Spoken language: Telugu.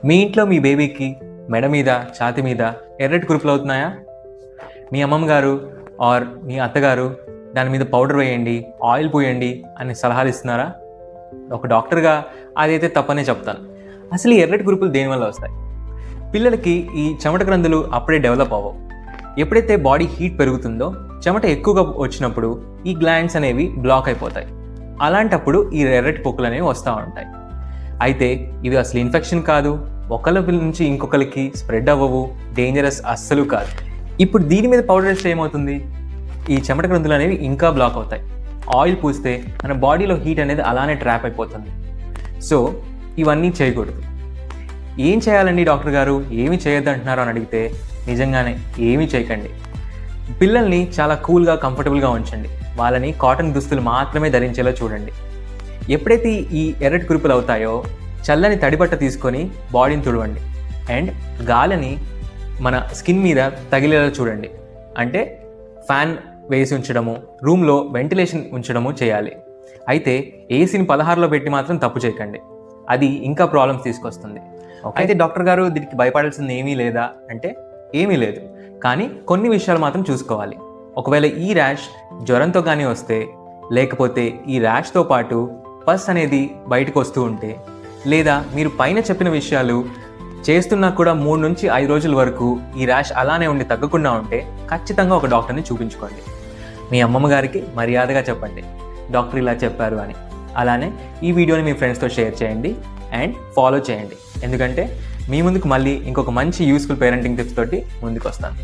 మీ ఇంట్లో మీ బేబీకి మెడ మీద, ఛాతీ మీద ఎర్రటి కురుపులు అవుతున్నాయా? మీ అమ్మమ్మ గారు ఆర్ మీ అత్తగారు దాని మీద పౌడర్ వేయండి, ఆయిల్ పూయండి అని సలహాలు ఇస్తున్నారా? ఒక డాక్టర్గా అదైతే తప్పనే చెప్తాను. అసలు ఈ ఎర్రటి కురుపులు దేనివల్ల వస్తాయి? పిల్లలకి ఈ చెమట గ్రంథులు అప్పుడే డెవలప్ అవ్వవు. ఎప్పుడైతే బాడీ హీట్ పెరుగుతుందో చెమట ఎక్కువగా వచ్చినప్పుడు ఈ గ్లాండ్స్ అనేవి బ్లాక్ అయిపోతాయి. అలాంటప్పుడు ఈ ఎర్రటి పొక్కులు అనేవి వస్తూ ఉంటాయి. అయితే ఇవి అసలు ఇన్ఫెక్షన్ కాదు, ఒకళ్ళ నుంచి ఇంకొకరికి స్ప్రెడ్ అవ్వవు, డేంజరస్ అస్సలు కాదు. ఇప్పుడు దీని మీద పౌడర్ వేస్తే ఏమవుతుంది? ఈ చెమట గ్రంథులు అనేవి ఇంకా బ్లాక్ అవుతాయి. ఆయిల్ పూస్తే మన బాడీలో హీట్ అనేది అలానే ట్రాప్ అయిపోతుంది. సో ఇవన్నీ చేయకూడదు. ఏం చేయాలండి డాక్టర్ గారు, ఏమి చేయొద్దు అంటున్నారు అని అడిగితే నిజంగానే ఏమీ చేయకండి. పిల్లల్ని చాలా కూల్గా, కంఫర్టబుల్గా ఉంచండి. వాళ్ళని కాటన్ దుస్తులు మాత్రమే ధరించేలా చూడండి. ఎప్పుడైతే ఈ ఎర్రటి కురుపులు అవుతాయో చల్లని తడిబట్ట తీసుకొని బాడీని తుడవండి అండ్ గాలిని మన స్కిన్ మీద తగిలేలా చూడండి. అంటే ఫ్యాన్ వేసి ఉంచడము, రూమ్లో వెంటిలేషన్ ఉంచడము చేయాలి. అయితే ఏసీని 16లో పెట్టి మాత్రం తప్పు చేయకండి, అది ఇంకా ప్రాబ్లమ్స్ తీసుకొస్తుంది. అయితే డాక్టర్ గారు దీనికి భయపడాల్సింది ఏమీ లేదా అంటే ఏమీ లేదు, కానీ కొన్ని విషయాలు మాత్రం చూసుకోవాలి. ఒకవేళ ఈ ర్యాష్ జ్వరంతో కానీ వస్తే, లేకపోతే ఈ ర్యాష్తో పాటు పస్ అనేది బయటకు వస్తూ ఉంటే, లేదా మీరు పైన చెప్పిన విషయాలు చేస్తున్నా కూడా 3 నుంచి 5 రోజుల వరకు ఈ ర్యాష్ అలానే ఉండి తగ్గకుండా ఉంటే ఖచ్చితంగా ఒక డాక్టర్ని చూపించుకోండి. మీ అమ్మమ్మ గారికి మర్యాదగా చెప్పండి డాక్టర్ ఇలా చెప్పారు అని. అలానే ఈ వీడియోని మీ ఫ్రెండ్స్తో షేర్ చేయండి అండ్ ఫాలో చేయండి. ఎందుకంటే మీ ముందుకు మళ్ళీ ఇంకొక మంచి యూస్ఫుల్ పేరెంటింగ్ టిప్స్ తోటి ముందుకు వస్తాను.